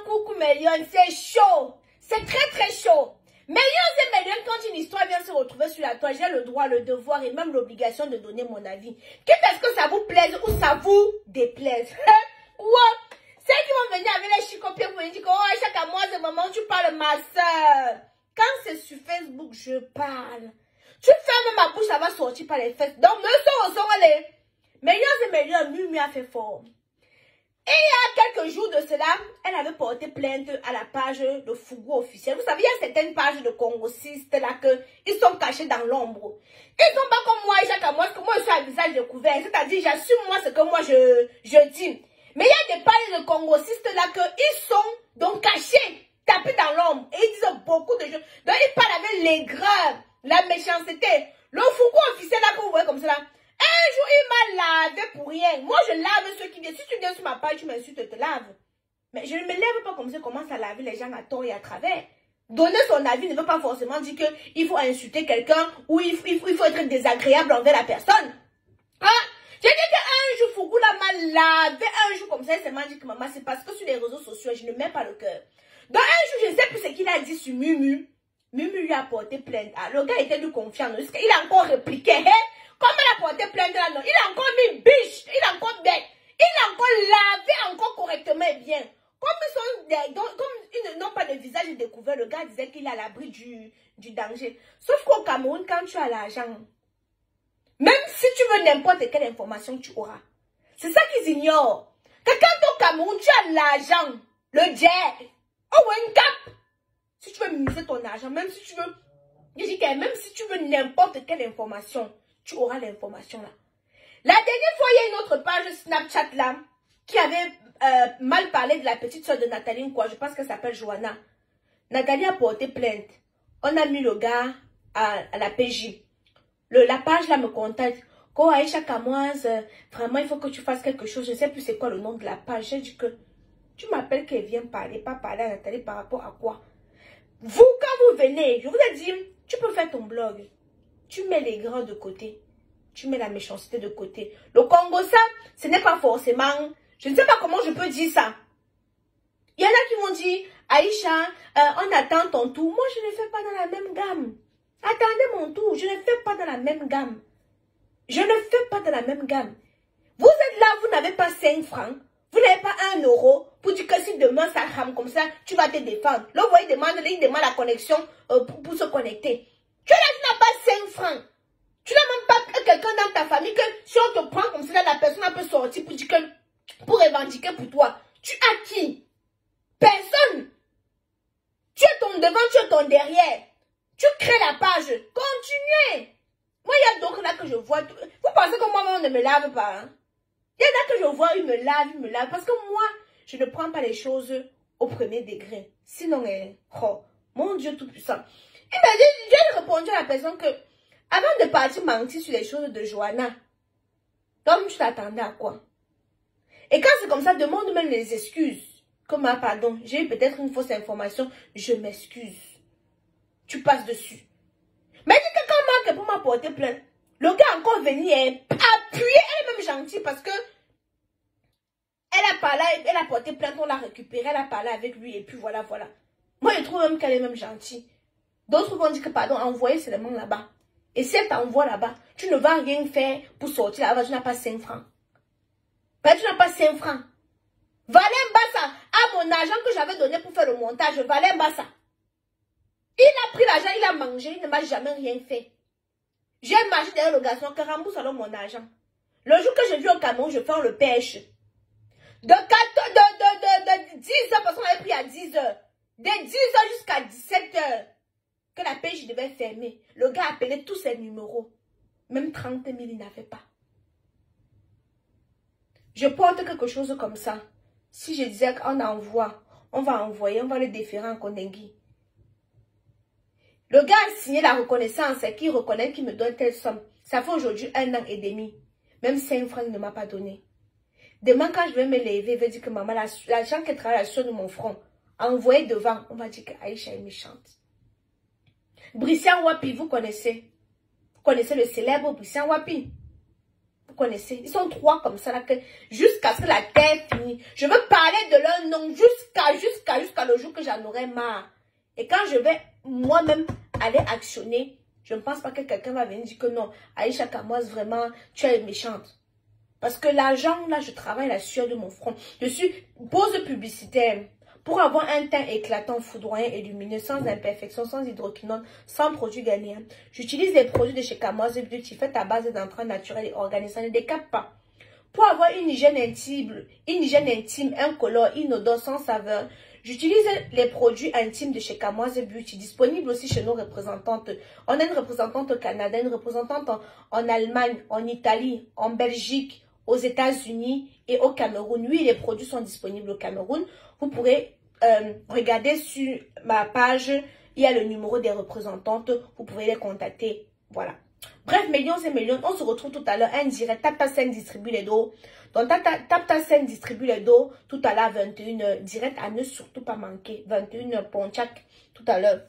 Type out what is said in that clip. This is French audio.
coucou Mélion, c'est chaud. C'est très très chaud. Mélion et Mélion, quand une histoire vient se retrouver sur la toile, j'ai le droit, le devoir et même l'obligation de donner mon avis. Quitte à ce que ça vous plaise ou ça vous déplaise. Ouais. Ceux qui vont venir avec les chicopiers pour me dire que oh, chaque mois, c'est moment où tu parles ma soeur. Quand c'est sur Facebook, je parle. Tu fermes ma bouche, ça va sortir par les fesses. Donc, me sort les. Mélion et Mélion, Mimi a fait fort. Et il y a quelques jours de cela, elle avait porté plainte à la page de Fougou officiel. Vous savez, il y a certaines pages de congosistes là que ils sont cachés dans l'ombre. Ils sont pas comme moi, chaque mois, que moi je suis à visage découvert. C'est-à-dire, j'assume moi ce que moi je dis. Mais il y a des pages de congosistes là que ils sont donc cachés, tapés dans l'ombre. Et ils disent beaucoup de choses. Donc ils parlent avec l'aigreur, la méchanceté. Le Fougou officiel là que vous voyez comme ça là. Un jour, il m'a lavé pour rien. Moi, je lave ceux qui viennent. Si tu viens sur ma page, tu m'insultes, je te lave. Mais je ne me lève pas comme ça, commence à laver les gens à tort et à travers. Donner son avis ne veut pas forcément dire qu'il faut insulter quelqu'un ou il faut être désagréable envers la personne. Hein? J'ai dit qu'un jour, Fougou m'a lavé un jour comme ça, il s'est dit que maman, c'est parce que sur les réseaux sociaux, je ne mets pas le cœur. Donc un jour, je ne sais plus ce qu'il a dit sur Mumu. Mumu lui a porté plainte. Ah, le gars était du confiant. Il a encore répliqué. Hein? Comme elle a porté plainte là, non, il a encore mis biche, il a encore bête, il a encore lavé encore correctement et bien. Comme ils n'ont pas de visage découvert, le gars disait qu'il est à l'abri du danger. Sauf qu'au Cameroun, quand tu as l'argent, même si tu veux n'importe quelle information, tu auras. C'est ça qu'ils ignorent. Que quand au Cameroun, tu as l'argent, le jet, ou un cap, si tu veux miser ton argent, même si tu veux, je dis que même si tu veux n'importe quelle information, tu auras l'information là. La dernière fois, il y a une autre page Snapchat là, qui avait mal parlé de la petite soeur de Nathalie, quoi. Je pense qu'elle s'appelle Johanna. Nathalie a porté plainte. On a mis le gars à la PJ. La page là me contacte. Quand Aïcha Kamoise, vraiment, il faut que tu fasses quelque chose. Je ne sais plus c'est quoi le nom de la page. J'ai dit que tu m'appelles qu'elle vient parler, pas parler à Nathalie par rapport à quoi. Vous, quand vous venez, je vous ai dit, tu peux faire ton blog. Tu mets les grands de côté. Tu mets la méchanceté de côté. Le Congo, ça, ce n'est pas forcément... Je ne sais pas comment je peux dire ça. Il y en a qui vont dire, Aïcha, on attend ton tour. Moi, je ne fais pas dans la même gamme. Attendez mon tour. Je ne fais pas dans la même gamme. Je ne fais pas dans la même gamme. Vous êtes là, vous n'avez pas 5 francs. Vous n'avez pas 1 euro pour dire que si demain ça rame comme ça, tu vas te défendre. Là, vous voyez, il demande la connexion pour se connecter. Tu es là, tu n'as pas 5 francs. Tu n'as même pas quelqu'un dans ta famille que si on te prend comme ça, la personne peut sortir pour dire que, pour revendiquer pour toi. Tu as qui? Personne. Tu es ton devant, tu es ton derrière. Tu crées la page. Continuez. Moi, il y a d'autres là que je vois. Vous pensez que moi, on ne me lave pas, hein? Il y en a que je vois, ils me lavent. Parce que moi, je ne prends pas les choses au premier degré. Sinon, oh, mon Dieu tout-puissant. Il m'a dit, j'ai répondu à la personne que, avant de partir mentir sur les choses de Johanna, comme tu t'attendais à quoi? Et quand c'est comme ça, demande même les excuses. Comme, ah, pardon, j'ai eu peut-être une fausse information, je m'excuse. Tu passes dessus. Mais dis que quand Marc pour m'apporter plainte, le gars encore venu appuyer, elle est même gentille parce que elle a parlé, elle a porté plainte, on l'a récupéré, elle a parlé avec lui et puis voilà. Moi, je trouve même qu'elle est même gentille. D'autres vont dire que, pardon, envoyer seulement là-bas. Et si elle t'envoie là-bas, tu ne vas rien faire pour sortir là-bas, tu n'as pas 5 francs. Ben, tu n'as pas 5 francs. Valin Bassa, à mon argent que j'avais donné pour faire le montage, Valin Bassa. Il a pris l'argent, il a mangé, il ne m'a jamais rien fait. J'ai marché derrière le garçon que rembourse alors mon argent. Le jour que je vis au Cameroun, je fais le pêche. De 10 heures, parce qu'on avait pris à 10 heures. De 10 heures jusqu'à 17 heures. Que la pêche devait fermer. Le gars appelait tous ses numéros. Même 30 000, il n'avait pas. Je porte quelque chose comme ça. Si je disais qu'on envoie, on va envoyer, on va le déférer en Kondengi. Le gars a signé la reconnaissance et qui reconnaît qu'il me donne telle somme. Ça fait aujourd'hui 1 an et demi. Même 5 francs, il ne m'a pas donné. Demain, quand je vais me lever, il va dire que maman, l'argent qui travaille sur mon front, envoyé devant, on va dire qu'Aïcha est méchante. Brissian Wapi, vous connaissez? Vous connaissez le célèbre Brissian Wapi? Vous connaissez? Ils sont 3 comme ça là, que jusqu'à ce que la terre finisse. Je veux parler de leur nom jusqu'à le jour que j'en aurai marre. Et quand je vais moi-même aller actionner, je ne pense pas que quelqu'un va venir dire que non, Aïcha Kamoise, vraiment, tu es méchante. Parce que l'argent, là, je travaille la sueur de mon front. Je suis pose publicitaire. Pour avoir un teint éclatant, foudroyant et lumineux, sans imperfection, sans hydroquinone, sans produits gagnants, j'utilise les produits de chez Kamoise Beauty faits à base d'entrailles naturelles et organisées. Ça ne décape pas. Pour avoir une hygiène intime, incolore, inodore, sans saveur, j'utilise les produits intimes de chez Kamoise Beauty, disponibles aussi chez nos représentantes. On a une représentante au Canada, une représentante en Allemagne, en Italie, en Belgique, aux États-Unis et au Cameroun. Oui, les produits sont disponibles au Cameroun. Vous pourrez regarder sur ma page, il y a le numéro des représentantes. Vous pouvez les contacter. Voilà. Bref, millions et millions. On se retrouve tout à l'heure. Un direct. Tapta 5 distribue les dos. Donc, Tapta 5 distribue les dos. Tout à l'heure, 21h. Direct à ne surtout pas manquer. 21h, Pontiac. Tout à l'heure.